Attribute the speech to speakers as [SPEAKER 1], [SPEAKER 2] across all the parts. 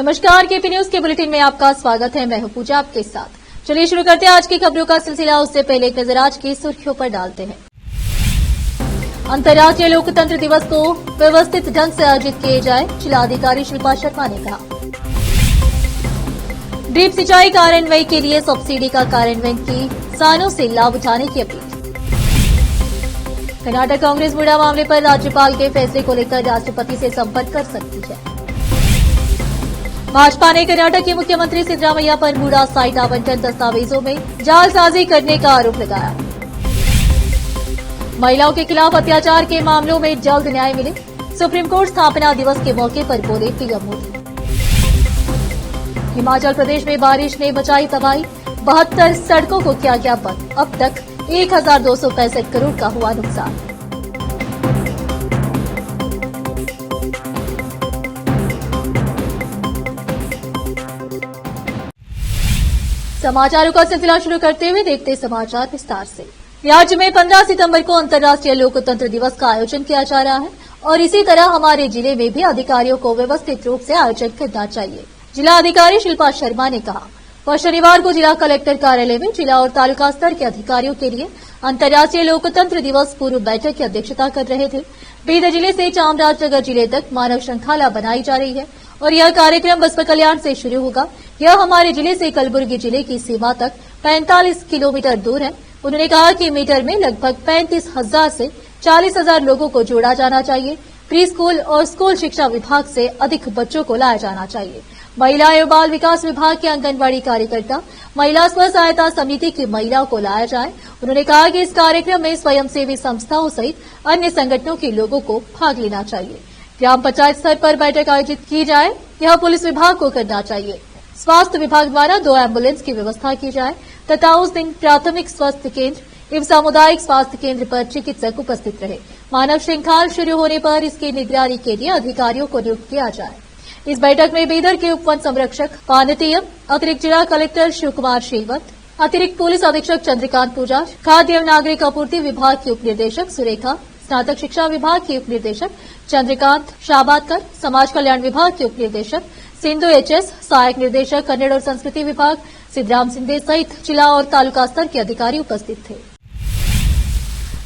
[SPEAKER 1] नमस्कार, KP news के bulletin में आपका स्वागत है। मैं हूं पूजा आपके साथ। चलिए शुरू करते हैं आज की खबरों का सिलसिला। उससे पहले एक नजर आज की सुर्खियों पर डालते हैं। अंतर्राष्ट्रीय लोकतंत्र दिवस को व्यवस्थित ढंग से आयोजित किए जाए, जिलाधिकारी शिल्पा शर्मा ने कहा। ड्रिप सिंचाई कार्यान्वयन के लिए सब्सिडी का कार्यान्वयन की किसानों से लाभ उठाने की अपील। कर्नाटक कांग्रेस मुड़ा मामले पर राज्यपाल के फैसले को लेकर राष्ट्रपति से संपर्क कर सकती है। भाजपा ने कर्नाटक के मुख्यमंत्री सिद्धरामैया पर मुड़ा साइट आवंटन दस्तावेजों में जालसाजी करने का आरोप लगाया। महिलाओं के खिलाफ अत्याचार के मामलों में जल्द न्याय मिले, सुप्रीम कोर्ट स्थापना दिवस के मौके पर बोले पीएम मोदी। हिमाचल प्रदेश में बारिश ने मचाई तबाही, 72 सड़कों को किया गया बंद। अब तक 1265 करोड़ का हुआ नुकसान। समाचारों का सिलसिला शुरू करते हुए देखते समाचार विस्तार से। राज्य में 15 सितंबर को अंतर्राष्ट्रीय लोकतंत्र दिवस का आयोजन किया जा रहा है और इसी तरह हमारे जिले में भी अधिकारियों को व्यवस्थित रूप से आयोजन करना चाहिए। जिला अधिकारी शिल्पा शर्मा ने कहा। वह शनिवार को जिला कलेक्टर कार्यालय में जिला और तालुका स्तर के अधिकारियों के लिए अंतर्राष्ट्रीय लोकतंत्र दिवस पूर्व बैठक की अध्यक्षता कर रहे थे। बीदर जिले से चामराजनगर जिले तक मानव श्रृंखला बनाई जा रही है और यह कार्यक्रम बसपा कल्याण से शुरू होगा। यह हमारे जिले से कलबुर्गी जिले की सीमा तक 45 किलोमीटर दूर है। उन्होंने कहा कि मीटर में लगभग 35,000 से 40,000 लोगों को जोड़ा जाना चाहिए। प्री स्कूल और स्कूल शिक्षा विभाग से अधिक बच्चों को लाया जाना चाहिए। महिला एवं बाल विकास विभाग के आंगनबाड़ी कार्यकर्ता, महिला स्व सहायता समिति की महिलाओं को लाया जाए। उन्होंने कहा कि इस कार्यक्रम में स्वयंसेवी संस्थाओं सहित अन्य संगठनों के लोगों को भाग लेना चाहिए। ग्राम पंचायत स्तर पर बैठक आयोजित की जाए, यह पुलिस विभाग को करना चाहिए। स्वास्थ्य विभाग द्वारा 2 एम्बुलेंस की व्यवस्था की जाए तथा उस दिन प्राथमिक स्वास्थ्य केंद्र एवं सामुदायिक स्वास्थ्य केंद्र पर चिकित्सक उपस्थित रहे। मानव श्रृंखला शुरू होने पर इसकी निगरानी के लिए अधिकारियों को नियुक्त किया जाए। इस बैठक में बीदर के उप वन संरक्षक पानतीयम, अतिरिक्त जिला कलेक्टर शिव कुमार श्रीवत, अतिरिक्त पुलिस अधीक्षक चंद्रकांत पूजा, खाद्य एवं नागरिक आपूर्ति विभाग की उप निदेशक सुरेखा, स्नातक शिक्षा विभाग की उप निदेशक चंद्रकांत शाबादकर, समाज कल्याण विभाग के उप निदेशक सिंधु एचएस, सहायक निदेशक कन्नड़ और संस्कृति विभाग सिद्धराम सिंधे सहित जिला और तालुका स्तर के अधिकारी उपस्थित थे।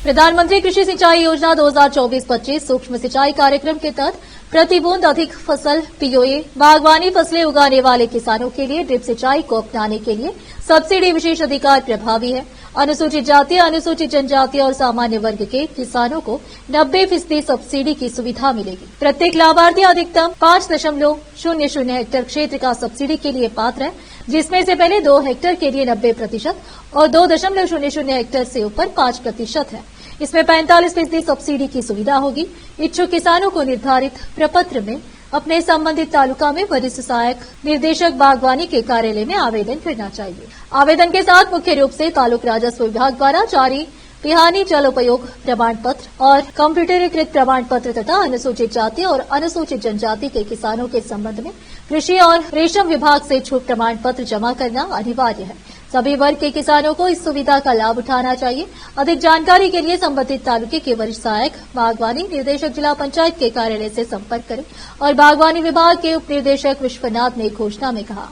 [SPEAKER 1] प्रधानमंत्री कृषि सिंचाई योजना 2024-25 सूक्ष्म सिंचाई कार्यक्रम के तहत प्रति बूंद अधिक फसल पीओए बागवानी फसलें उगाने वाले किसानों के लिए ड्रिप सिंचाई को अपनाने के लिए सब्सिडी विशेष अधिकार प्रभावी है। अनुसूचित जाति, अनुसूचित जनजाति और सामान्य वर्ग के किसानों को 90% सब्सिडी की सुविधा मिलेगी। प्रत्येक लाभार्थी अधिकतम 5.00 हेक्टेयर क्षेत्र का सब्सिडी के लिए पात्र है, जिसमें से पहले 2 हेक्टेयर के लिए 90% और 2.00 हेक्टेयर से ऊपर 5% है। इसमें 45% सब्सिडी की सुविधा होगी। इच्छुक किसानों को निर्धारित प्रपत्र में अपने संबंधित तालुका में वरिष्ठ सहायक निदेशक बागवानी के कार्यालय में आवेदन करना चाहिए। आवेदन के साथ मुख्य रूप से तालुक राजस्व विभाग द्वारा जारी पिहानी जल उपयोग प्रमाण पत्र और कंप्यूटरीकृत प्रमाण पत्र तथा अनुसूचित जाति और अनुसूचित जनजाति के किसानों के संबंध में कृषि और रेशम विभाग से छूट प्रमाण पत्र जमा करना अनिवार्य है। सभी वर्ग के किसानों को इस सुविधा का लाभ उठाना चाहिए। अधिक जानकारी के लिए संबंधित तालुके के वरिष्ठ सहायक बागवानी निर्देशक जिला पंचायत के कार्यालय से संपर्क करें और बागवानी विभाग के उप निर्देशक विश्वनाथ ने घोषणा में कहा।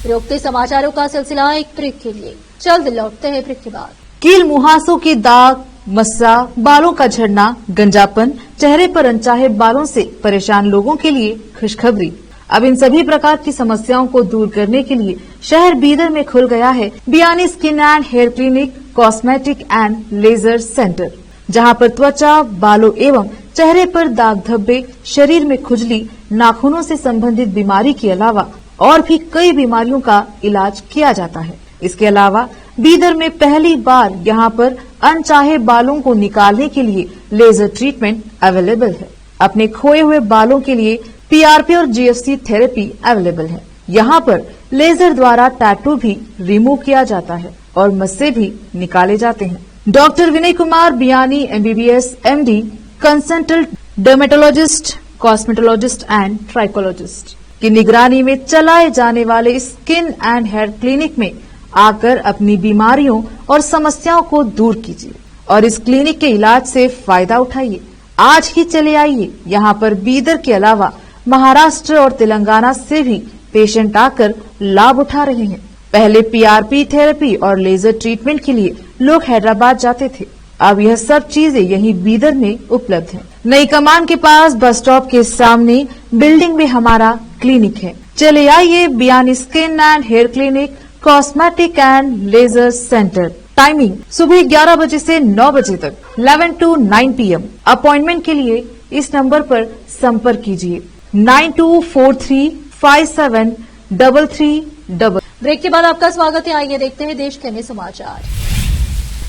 [SPEAKER 1] रोकते समाचारों का सिलसिला एक ब्रेक के लिए, जल्द लौटते हैं ब्रेक के बाद।
[SPEAKER 2] कील मुहासों की दाग, मस्सा, बालों का झड़ना, गंजापन, चेहरे पर अनचाहे बालों से परेशान लोगों के लिए खुशखबरी। अब इन सभी प्रकार की समस्याओं को दूर करने के लिए शहर बीदर में खुल गया है Biyani skin and hair clinic, cosmetic and laser centre, जहां पर त्वचा, बालों एवं चेहरे पर दाग धब्बे, शरीर में खुजली, नाखूनों से संबंधित बीमारी के अलावा और भी कई बीमारियों का इलाज किया जाता है। इसके अलावा बीदर में पहली बार यहां पर अनचाहे बालों को निकालने के लिए लेजर ट्रीटमेंट अवेलेबल है। अपने खोए हुए बालों के लिए पीआरपी और जीएफसी थेरेपी अवेलेबल है। यहाँ पर लेजर द्वारा टैटू भी रिमूव किया जाता है और मस्से भी निकाले जाते हैं। Doctor Vinay Kumar Biyani MBBS MD, consultant dermatologist, cosmetologist and trichologist की निगरानी में चलाए जाने वाले स्किन एंड हेयर क्लिनिक में आकर अपनी बीमारियों और समस्याओं को दूर कीजिए और इस क्लिनिक के इलाज से फायदा उठाइए। आज ही चले आइए। यहाँ पर बीदर के अलावा महाराष्ट्र और तेलंगाना से भी पेशेंट आकर लाभ उठा रहे हैं। पहले पीआरपी थेरेपी और लेजर ट्रीटमेंट के लिए लोग हैदराबाद जाते थे। अब यह सब चीजें यहीं बीदर में उपलब्ध हैं। नई कमान के पास बस स्टॉप के सामने बिल्डिंग में हमारा क्लिनिक है। चले आइए Biyani skin and hair clinic, cosmetic and laser centre. Timing सुबह 11 बजे से 9 बजे तक, 11 to 9 PM। अपॉइंटमेंट के लिए इस नंबर पर संपर्क कीजिए 9243573333।
[SPEAKER 1] ब्रेक के बाद आपका स्वागत है। आइए देखते हैं देश के अन्य समाचार।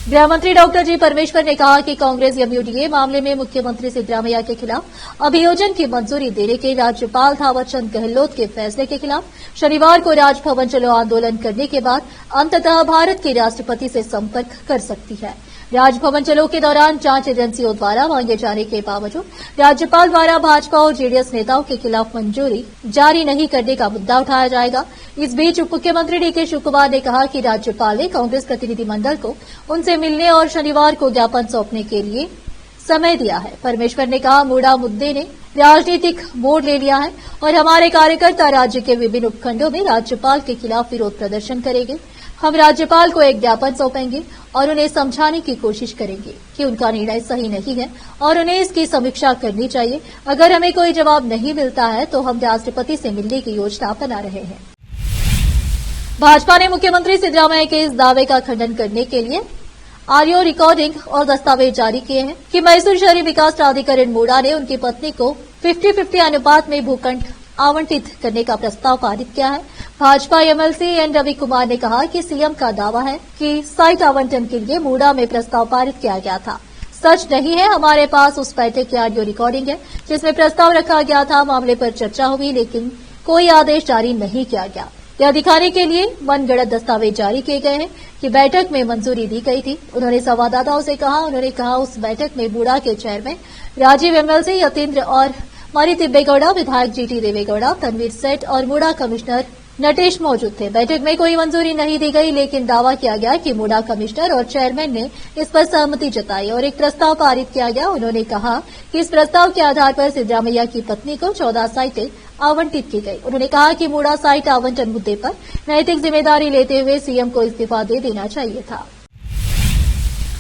[SPEAKER 1] गृह मंत्री डॉक्टर जी परमेश्वर ने कहा कि कांग्रेस एमयूडीए मामले में मुख्यमंत्री सिद्धरामैया के खिलाफ अभियोजन की मंजूरी देने के राज्यपाल थावर चंद गहलोत के फैसले के खिलाफ शनिवार को राजभवन चलो आंदोलन करने के बाद अंततः भारत के राष्ट्रपति से संपर्क कर सकती है। राजभवन चलो के दौरान जांच एजेंसियों द्वारा मांगे जाने के बावजूद राज्यपाल द्वारा भाजपा और जेडीएस नेताओं के खिलाफ मंजूरी जारी नहीं करने का मुद्दा उठाया जाएगा। इस बीच उप मुख्यमंत्री डीके शिव कुमार ने कहा कि राज्यपाल ने कांग्रेस प्रतिनिधिमंडल को उनसे मिलने और शनिवार को ज्ञापन सौंपने के लिए समय दिया है। परमेश्वर ने कहा, मूडा मुद्दे ने राजनीतिक मोड़ ले लिया है और हमारे कार्यकर्ता राज्य के विभिन्न उपखंडों में राज्यपाल के खिलाफ विरोध प्रदर्शन करेंगे। हम राज्यपाल को एक ज्ञापन सौंपेंगे और उन्हें समझाने की कोशिश करेंगे कि उनका निर्णय सही नहीं है और उन्हें इसकी समीक्षा करनी चाहिए। अगर हमें कोई जवाब नहीं मिलता है तो हम राष्ट्रपति से मिलने की योजना बना रहे हैं। भाजपा ने मुख्यमंत्री सिद्धरामैया के इस दावे का खंडन करने के लिए ऑडियो रिकॉर्डिंग और दस्तावेज जारी किए हैं कि मैसूर शहरी विकास प्राधिकरण मूडा ने उनकी पत्नी को 50-50 अनुपात में भूखंड आवंटित करने का प्रस्ताव पारित किया है। भाजपा एमएलसी एन रवि कुमार ने कहा कि सीएम का दावा है कि साइट आवंटन के लिए मूडा में प्रस्ताव पारित किया गया था। सच नहीं है। हमारे पास उस बैठक की ऑडियो रिकॉर्डिंग है जिसमें प्रस्ताव रखा गया था। मामले पर चर्चा हुई लेकिन कोई आदेश जारी नहीं किया गया। यह दिखाने के लिए मनगढ़ंत दस्तावेज जारी किए गए हैं कि बैठक में मंजूरी दी गई थी। उन्होंने संवाददाताओं से कहा उस बैठक में मूडा के चेयरमैन राजीव एमएलसी यतीन्द्र और मरी तिब्बेगौड़ा, विधायक जीटी देवेगौड़ा, तनवीर सेठ और मूडा कमिश्नर नटेश मौजूद थे। बैठक में कोई मंजूरी नहीं दी गई लेकिन दावा किया गया कि मूडा कमिश्नर और चेयरमैन ने इस पर सहमति जताई और एक प्रस्ताव पारित किया गया। उन्होंने कहा कि इस प्रस्ताव के आधार पर सिद्धरामैया की पत्नी को 14 साइटें आवंटित की गई। उन्होंने कहा कि मूडा साइट आवंटन मुद्दे पर नैतिक जिम्मेदारी लेते हुए सीएम को इस्तीफा दे देना चाहिए था।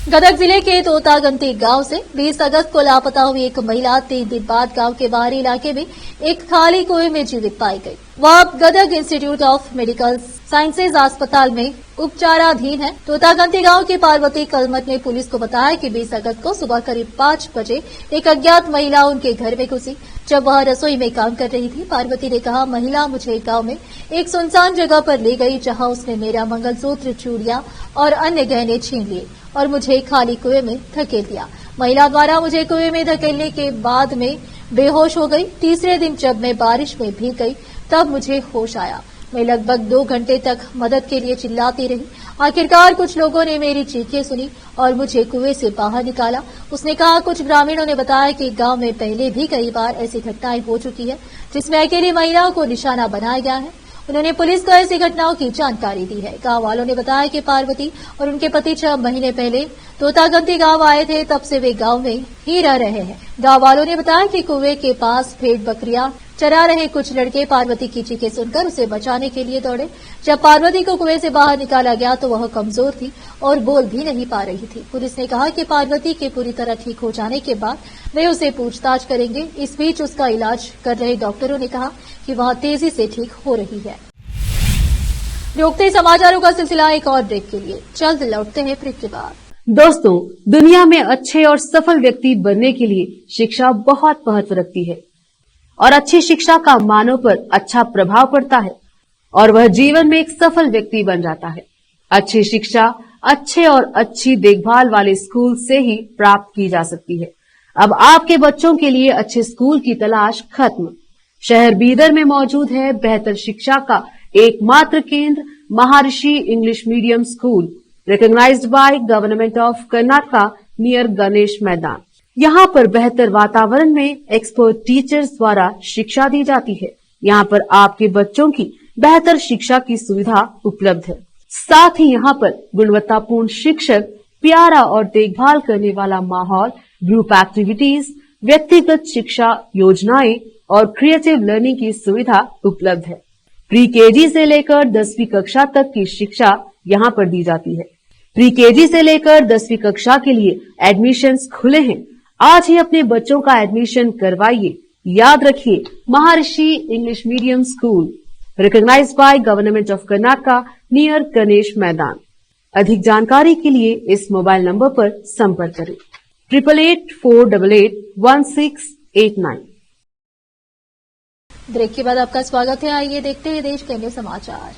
[SPEAKER 1] गदग जिले के तोतागंती गांव से 20 अगस्त को लापता हुई एक महिला 3 दिन बाद गांव के बाहरी इलाके में एक खाली कुएं में जीवित पाई गई। वह Gadag institute of medical sciences अस्पताल में उपचाराधीन है। तोतागंती गांव की पार्वती कलमत ने पुलिस को बताया कि 20 अगस्त को सुबह करीब 5 बजे एक अज्ञात महिला उनके घर में घुसी जब वह रसोई में काम कर रही थी। पार्वती ने कहा, महिला मुझे गांव में एक सुनसान जगह पर ले गई जहां उसने मेरा मंगलसूत्र, चूड़ियां और अन्य गहने छीन लिए और मुझे खाली कुएं में धकेल दिया। महिला द्वारा मुझे कुएं में धकेलने के बाद में बेहोश हो गई। तीसरे दिन जब मैं बारिश में भीग गई तब मुझे होश आया। मैं लगभग 2 घंटे तक मदद के लिए चिल्लाती रही। आखिरकार कुछ लोगों ने मेरी चीखें सुनी और मुझे कुएं से बाहर निकाला। उसने कहा, कुछ ग्रामीणों ने बताया कि गांव में पहले भी कई बार ऐसी घटनाएं हो चुकी है जिसमें अकेली महिलाओं को निशाना बनाया गया है। उन्होंने पुलिस को ऐसी घटनाओं की जानकारी दी है। गांव वालों ने बताया कि पार्वती और उनके पति 6 महीने पहले तोतागंती गांव आए थे, तब से वे गांव में ही रह रहे हैं। गांव वालों ने बताया कि कुएं के पास भेड़ बकरियां चरा रहे कुछ लड़के पार्वती की चीखें सुनकर उसे बचाने के लिए दौड़े। जब पार्वती को कुएं से बाहर निकाला गया तो वह कमजोर थी और बोल भी नहीं पा रही थी। पुलिस ने कहा कि पार्वती के पूरी तरह ठीक हो जाने के बाद वे उसे पूछताछ करेंगे। इस बीच उसका इलाज कर रहे डॉक्टरों ने कहा कि वह तेजी से ठीक हो रही है। रोकते समाचारों का सिलसिला एक और ब्रेक के लिए। जल्द लौटते हैं ब्रेक के बाद।
[SPEAKER 3] दोस्तों, दुनिया में अच्छे और सफल व्यक्ति बनने के लिए शिक्षा बहुत महत्व रखती है और अच्छी शिक्षा का मानव पर अच्छा प्रभाव पड़ता है और वह जीवन में एक सफल व्यक्ति बन जाता है। अच्छी शिक्षा अच्छे और अच्छी देखभाल वाले स्कूल से ही प्राप्त की जा सकती है। अब आपके बच्चों के लिए अच्छे स्कूल की तलाश खत्म। शहर बीदर में मौजूद है बेहतर शिक्षा का एकमात्र केंद्र, Maharshi English medium school, recognised by government of Karnataka near Ganesh Maidan. यहाँ पर बेहतर वातावरण में एक्सपर्ट टीचर्स द्वारा शिक्षा दी जाती है। यहाँ पर आपके बच्चों की बेहतर शिक्षा की सुविधा उपलब्ध है। साथ ही यहाँ पर गुणवत्तापूर्ण शिक्षक, प्यारा और देखभाल करने वाला माहौल, ग्रुप एक्टिविटीज, व्यक्तिगत शिक्षा योजनाएं और क्रिएटिव लर्निंग की सुविधा उपलब्ध है। प्री केजी से लेकर 10वीं कक्षा तक की शिक्षा यहाँ पर दी जाती है। प्री केजी से लेकर 10वीं कक्षा के लिए एडमिशन्स खुले हैं। आज ही अपने बच्चों का एडमिशन करवाइए। याद रखिए, Maharshi English medium school, recognised by government of Karnataka, near Ganesh Maidan. अधिक जानकारी के लिए इस मोबाइल नंबर पर संपर्क करें 8884881689।
[SPEAKER 1] ब्रेक के बाद आपका स्वागत है। आइए देखते हैं देश के अन्य समाचार।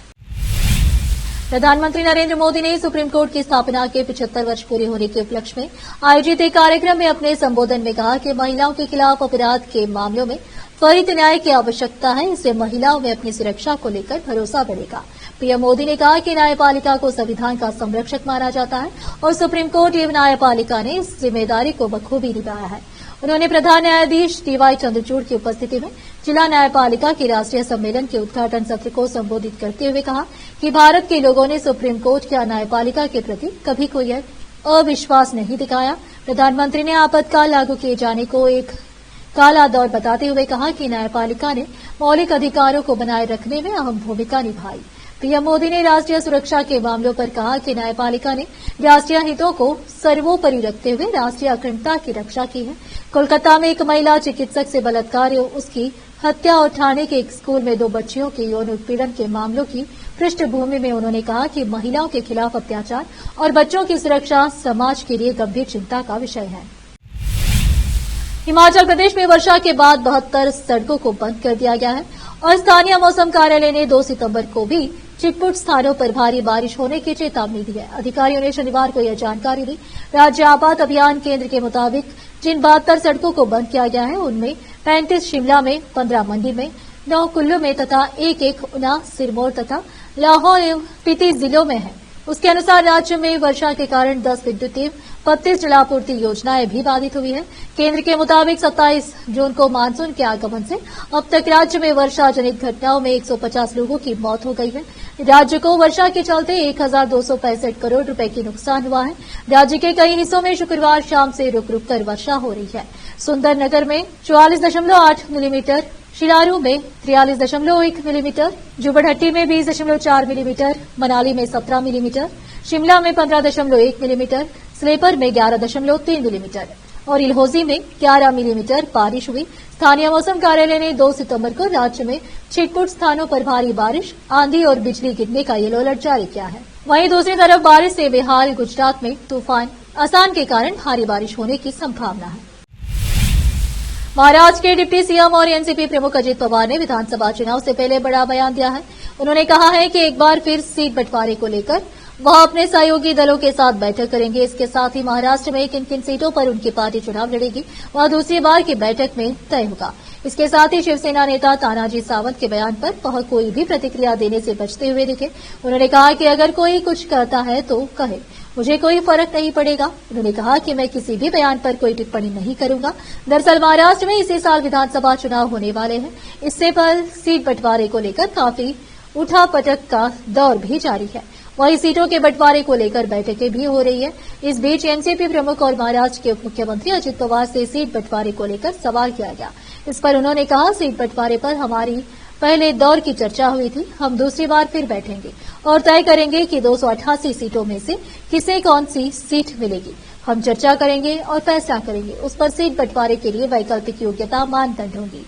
[SPEAKER 1] प्रधानमंत्री नरेंद्र मोदी ने सुप्रीम कोर्ट की स्थापना के 75 वर्ष पूरे होने के उपलक्ष्य में आयोजित एक कार्यक्रम में अपने संबोधन में कहा कि महिलाओं के खिलाफ अपराध के मामलों में त्वरित न्याय की आवश्यकता है। इससे महिलाओं में अपनी सुरक्षा को लेकर भरोसा बढ़ेगा। पीएम मोदी ने कहा कि न्यायपालिका को संविधान का संरक्षक माना जाता है और सुप्रीम कोर्ट एवं न्यायपालिका ने इस जिम्मेदारी को बखूबी निभाया है। उन्होंने प्रधान न्यायाधीश डीवाई चंद्रचूड़ की उपस्थिति में जिला न्यायपालिका के राष्ट्रीय सम्मेलन के उद्घाटन सत्र को संबोधित करते हुए कहा कि भारत के लोगों ने सुप्रीम कोर्ट या न्यायपालिका के प्रति कभी कोई अविश्वास नहीं दिखाया। प्रधानमंत्री ने आपातकाल लागू किए जाने को एक काला दौर बताते हुए कहा कि न्यायपालिका ने मौलिक अधिकारों को बनाए रखने में अहम भूमिका निभाई। पीएम मोदी ने राष्ट्रीय सुरक्षा के मामलों पर कहा कि न्यायपालिका ने राष्ट्रीय हितों को सर्वोपरि रखते हुए राष्ट्रीय अखंडता की रक्षा की है। कोलकाता में एक महिला चिकित्सक से बलात्कार और उसकी हत्या और ठाणे के एक स्कूल में 2 बच्चियों के यौन उत्पीड़न के मामलों की पृष्ठभूमि में उन्होंने कहा कि महिलाओं के खिलाफ अत्याचार और बच्चों की सुरक्षा समाज के लिए गंभीर चिंता का विषय है। हिमाचल प्रदेश में वर्षा के बाद 72 सड़कों को बंद कर दिया गया है और स्थानीय मौसम कार्यालय ने 2 सितंबर को भी छिटपुट स्थानों पर भारी बारिश होने की चेतावनी दी है। अधिकारियों ने शनिवार को यह जानकारी दी। राज्य आपात अभियान केंद्र के मुताबिक जिन 72 सड़कों को बंद किया गया है उनमें 35 शिमला में, 15 मंडी में, 9 कुल्लू में तथा 1 ऊना, सिरमौर तथा लाहौल एवं स्पीति जिलों में है। उसके अनुसार राज्य में वर्षा के कारण 10 विद्युतीय 32 जलापूर्ति योजनाएं भी बाधित हुई है। केंद्र के मुताबिक 27 जून को मानसून के आगमन से अब तक राज्य में वर्षा जनित घटनाओं में 150 लोगों की मौत हो गई है। राज्य को वर्षा के चलते 1265 करोड़ रुपए की नुकसान हुआ है। राज्य के कई हिस्सों में शुक्रवार शाम से रुक रुक कर वर्षा हो रही है। सुंदरनगर में 44.8 मिलीमीटर, शिलारू में 43.1 मिलीमीटर, जुबड़हट्टी में 20.4 मिलीमीटर, मनाली में 17 मिलीमीटर, शिमला में 15.1 मिलीमीटर, स्लेपर में 11.3 मिलीमीटर और इलहौजी में 11 मिलीमीटर बारिश हुई। स्थानीय मौसम कार्यालय ने 2 सितंबर को राज्य में छिटपुट स्थानों पर भारी बारिश, आंधी और बिजली गिरने का येलो अलर्ट जारी किया है। वहीं दूसरी तरफ बारिश से बेहाल गुजरात में तूफान आसान के कारण भारी बारिश होने की संभावना है। महाराष्ट्र के डिप्टी सीएम और एनसीपी प्रमुख अजित पवार ने विधानसभा चुनाव से पहले बड़ा बयान दिया है। उन्होंने कहा है कि एक बार फिर सीट बंटवारे को लेकर वह अपने सहयोगी दलों के साथ बैठक करेंगे। इसके साथ ही महाराष्ट्र में किन किन सीटों पर उनकी पार्टी चुनाव लड़ेगी वह दूसरी बार की बैठक में तय होगा। इसके साथ ही शिवसेना नेता तानाजी सावंत के बयान पर वह कोई भी प्रतिक्रिया देने से बचते हुए दिखे। उन्होंने कहा कि अगर कोई कुछ कहता है तो कहे, मुझे कोई फर्क नहीं पड़ेगा। उन्होंने कहा कि मैं किसी भी बयान पर कोई टिप्पणी नहीं करूंगा। दरअसल महाराष्ट्र में इसी साल विधानसभा चुनाव होने वाले हैं। इससे पहले सीट बंटवारे को लेकर काफी उठापटक का दौर भी जारी है। वहीं सीटों के बंटवारे को लेकर बैठकें भी हो रही है। इस बीच एनसीपी प्रमुख और महाराष्ट्र के उप मुख्यमंत्री अजित पवार से सीट बंटवारे को लेकर सवाल किया गया। इस पर उन्होंने कहा, सीट बंटवारे पर हमारी पहले दौर की चर्चा हुई थी। हम दूसरी बार फिर बैठेंगे और तय करेंगे कि 288 सीटों में से किसे कौन सी सीट मिलेगी। हम चर्चा करेंगे और फैसला करेंगे। उस पर सीट बंटवारे के लिए वैकल्पिक योग्यता मानदंड होंगी।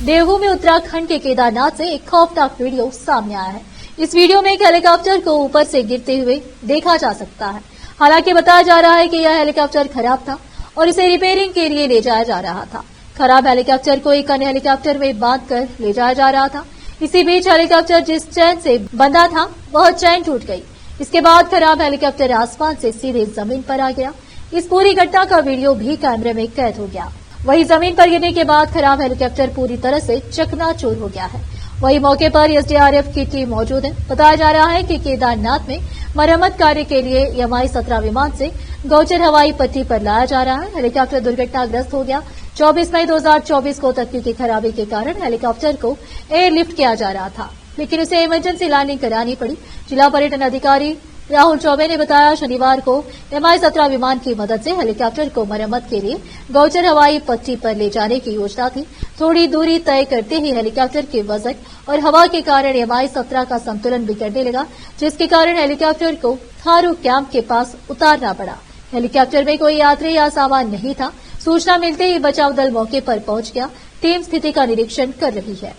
[SPEAKER 1] देवभूमि में उत्तराखंड के केदारनाथ से एक खौफनाक वीडियो सामने आया है। इस वीडियो में एक हेलीकॉप्टर को ऊपर से गिरते हुए देखा जा सकता है। हालांकि बताया जा रहा है कि यह हेलीकॉप्टर खराब था और इसे रिपेयरिंग के लिए ले जाया जा रहा था। खराब हेलीकॉप्टर को एक अन्य हेलीकॉप्टर में बांधकर ले जाया जा रहा था। इसी बीच हेलीकॉप्टर जिस चैन से बंधा था वह चैन टूट गई। इसके बाद खराब हेलीकॉप्टर आसमान से सीधे जमीन पर आ गया। इस पूरी घटना का वीडियो भी कैमरे में कैद हो गया। वहीं जमीन पर गिरने के बाद खराब हेलीकॉप्टर पूरी तरह से चकनाचूर हो गया है। वहीं मौके पर एसडीआरएफ की टीम मौजूद है। बताया जा रहा है कि केदारनाथ में मरम्मत कार्य के लिए MI-17 विमान से गौचर हवाई पट्टी पर लाया जा रहा है। हेलीकॉप्टर दुर्घटनाग्रस्त हो गया। 24 मई 2024 को तकनीकी खराबी के कारण हेलीकॉप्टर को एयरलिफ्ट किया जा रहा था, लेकिन उसे इमरजेंसी लैंडिंग करानी पड़ी। जिला पर्यटन अधिकारी राहुल चौबे ने बताया, शनिवार को MI-17 विमान की मदद से हेलीकॉप्टर को मरम्मत के लिए गौचर हवाई पट्टी पर ले जाने की योजना थी। थोड़ी दूरी तय करते ही हेलीकॉप्टर के वजन और हवा के कारण MI-17 का संतुलन बिगड़ने लगा, जिसके कारण हेलीकॉप्टर को थारू कैंप के पास उतारना पड़ा। हेलीकॉप्टर में कोई यात्री या सामान नहीं था। सूचना मिलते ही बचाव दल मौके पर पहुंच गया। टीम स्थिति का निरीक्षण कर रही है।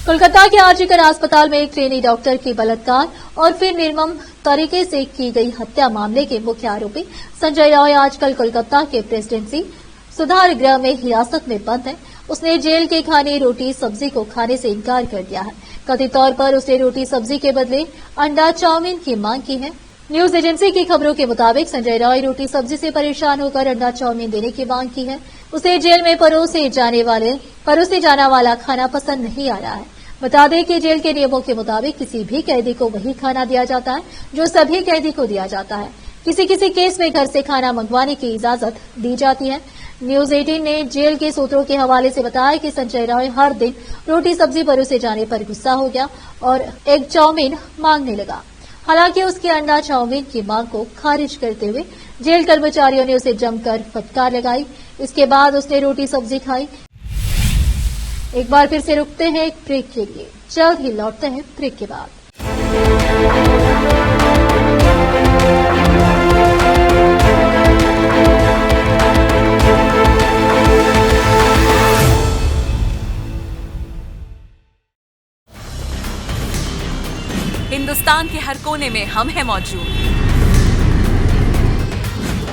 [SPEAKER 1] कोलकाता के आरजीकर अस्पताल में एक ट्रेनी डॉक्टर की बलात्कार और फिर निर्मम तरीके से की गई हत्या मामले के मुख्य आरोपी संजय रॉय आजकल कोलकाता के प्रेसिडेंसी सुधार गृह में हिरासत में बंद है। उसने जेल के खाने रोटी सब्जी को खाने से इनकार कर दिया है। कथित तौर पर उसने रोटी सब्जी के बदले अंडा चाउमीन की मांग की है। न्यूज एजेंसी की खबरों के मुताबिक संजय रॉय रोटी सब्जी से परेशान होकर अंडा चाउमीन देने की मांग की है। उसे जेल में परोसे जाना वाला खाना पसंद नहीं आ रहा है। बता दें कि जेल के नियमों के मुताबिक किसी भी कैदी को वही खाना दिया जाता है जो सभी कैदी को दिया जाता है। किसी किसी केस में घर से खाना मंगवाने की इजाजत दी जाती है। न्यूज 18 ने जेल के सूत्रों के हवाले से बताया कि संजय रॉय हर दिन रोटी सब्जी परोसे जाने पर गुस्सा हो गया और एग चाउमीन मांगने लगा। हालांकि उसकी अंडा चाउमीन की मांग को खारिज करते हुए जेल कर्मचारियों ने उसे जमकर फटकार लगाई। इसके बाद उसने रोटी सब्जी खाई। एक बार फिर से रुकते हैं एक ब्रेक के लिए, जल्द ही लौटते हैं ब्रेक के बाद।
[SPEAKER 4] हिंदुस्तान के हर कोने में हम हैं मौजूद।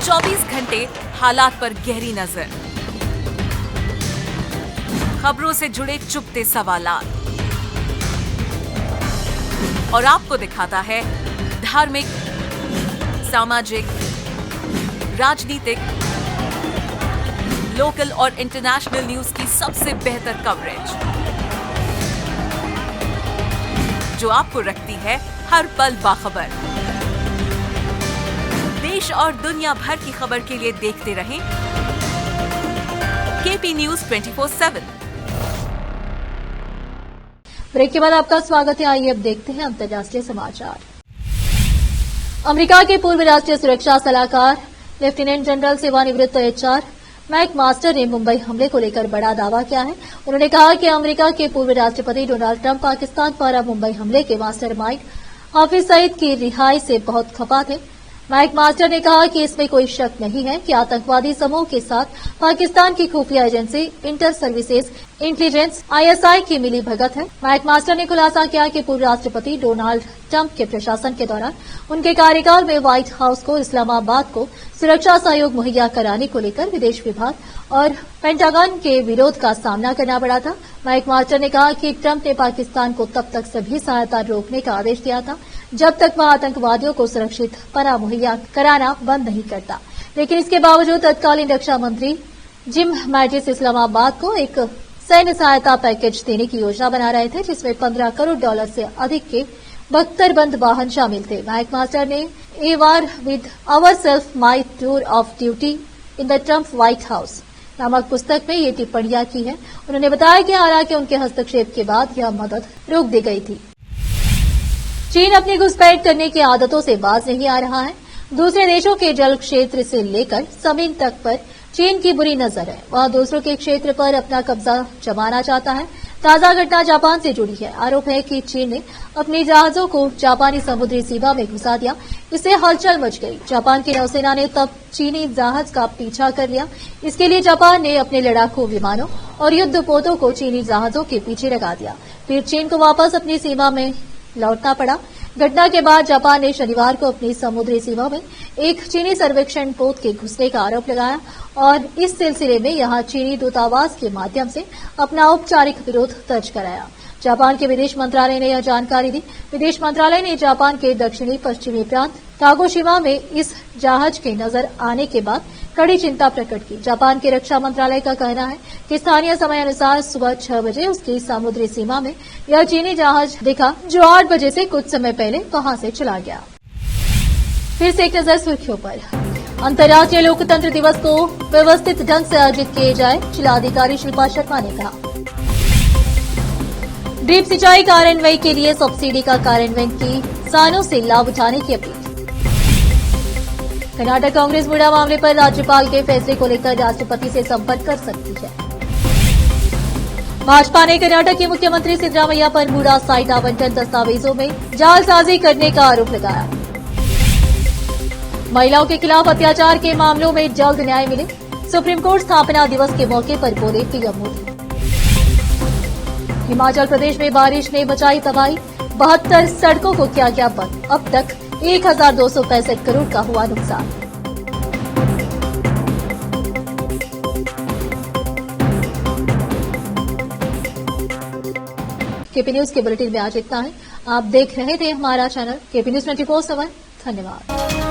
[SPEAKER 4] 24 घंटे हालात पर गहरी नजर, खबरों से जुड़े चुपते सवालात और आपको दिखाता है धार्मिक, सामाजिक, राजनीतिक, लोकल और इंटरनेशनल न्यूज की सबसे बेहतर कवरेज, जो आपको रखती है हर पल बाखबर। देश और दुनिया भर की खबर के लिए देखते रहें KP News 24/7।
[SPEAKER 1] ब्रेक के बाद आपका स्वागत है। आइए अब देखते हैं अंतर्राष्ट्रीय समाचार। अमेरिका के पूर्व राष्ट्रीय सुरक्षा सलाहकार लेफ्टिनेंट जनरल सेवानिवृत्त HR मैक मास्टर ने मुंबई हमले को लेकर बड़ा दावा किया है। उन्होंने कहा कि अमेरिका के पूर्व राष्ट्रपति डोनाल्ड ट्रंप पाकिस्तान द्वारा मुंबई हमले के मास्टरमाइंड हाफिज सईद की रिहाई से बहुत खफा थे। मैक मास्टर ने कहा कि इसमें कोई शक नहीं है कि आतंकवादी समूह के साथ पाकिस्तान की खुफिया agency inter services intelligence ISI की मिली भगत है। मैक मास्टर ने खुलासा किया कि पूर्व राष्ट्रपति डोनाल्ड ट्रंप के प्रशासन के दौरान उनके कार्यकाल में व्हाइट हाउस को इस्लामाबाद को सुरक्षा सहयोग मुहैया कराने को लेकर विदेश विभाग और पेंटागन के विरोध का सामना करना पड़ा था। मैक मास्टर ने कहा कि ट्रंप ने पाकिस्तान को तब तक सभी सहायता रोकने का आदेश दिया था जब तक वह आतंकवादियों को सुरक्षित पनाह मुहैया कराना बंद नहीं करता। लेकिन इसके बावजूद तत्कालीन रक्षा मंत्री जिम मैटिस इस्लामाबाद को एक सैन्य सहायता पैकेज देने की योजना बना रहे थे, जिसमें $15 करोड़ से अधिक के बख्तरबंद वाहन शामिल थे। मैक मास्टर ने a war with ourselves my tour of duty in the Trump White House नामक पुस्तक में ये टिप्पणियां की है। उन्होंने बताया कि हालांकि उनके हस्तक्षेप के बाद यह मदद रोक दी गई थी। चीन अपनी घुसपैठ करने की आदतों से बाज नहीं आ रहा है। दूसरे देशों के जल क्षेत्र से लेकर जमीन तक पर चीन की बुरी नजर है। वह दूसरों के क्षेत्र पर अपना कब्जा जमाना चाहता है। ताजा घटना जापान से जुड़ी है। आरोप है कि चीन ने अपने जहाजों को जापानी समुद्री सीमा में घुसा दिया। इससे हलचल मच गई। जापान की नौसेना ने तब चीनी जहाज का पीछा कर लिया। इसके लिए जापान ने अपने लड़ाकू विमानों और युद्धपोतों को चीनी जहाजों के पीछे लगा दिया। फिर चीन को वापस अपनी सीमा में लौटना पड़ा। घटना के बाद जापान ने शनिवार को अपनी समुद्री सीमा में एक चीनी सर्वेक्षण पोत के घुसने का आरोप लगाया और इस सिलसिले में यहां चीनी दूतावास के माध्यम से अपना औपचारिक विरोध दर्ज कराया। जापान के विदेश मंत्रालय ने यह जानकारी दी। विदेश मंत्रालय ने जापान के दक्षिणी पश्चिमी प्रांत कागोशिमा में इस जहाज के नजर आने के बाद कड़ी चिंता प्रकट की। जापान के रक्षा मंत्रालय का कहना है कि स्थानीय समय अनुसार सुबह 6 बजे उसकी समुद्री सीमा में यह चीनी जहाज दिखा, जो 8 बजे से कुछ समय पहले वहां से चला गया। फिर से एक नजर सुर्खियों पर। अंतर्राष्ट्रीय लोकतंत्र दिवस को व्यवस्थित ढंग से आयोजित किए जाए, जिलाधिकारी शिल्पा शर्मा ने कहा। ड्रिप सिंचाई कार्यान्वयन के लिए सब्सिडी का कार्यान्वयन की किसानों से लाभ उठाने की अपील। कर्नाटक कांग्रेस मुड़ा मामले पर राज्यपाल के फैसले को लेकर राष्ट्रपति से संपर्क कर सकती है। भाजपा ने कर्नाटक के मुख्यमंत्री सिद्धरामैया पर मुड़ा साइट आवंटन दस्तावेजों में जालसाजी करने का आरोप लगाया। महिलाओं के खिलाफ अत्याचार के मामलों में जल्द न्याय मिले, सुप्रीम कोर्ट स्थापना दिवस के मौके पर बोले पीएम मोदी। हिमाचल प्रदेश में बारिश ने मचाई तबाही, 72 सड़कों को किया गया बंद। अब तक 1265 करोड़ का हुआ नुकसान। केपी न्यूज के बुलेटिन में आज इतना है। आप देख रहे थे हमारा चैनल केपी न्यूज 24/7। धन्यवाद।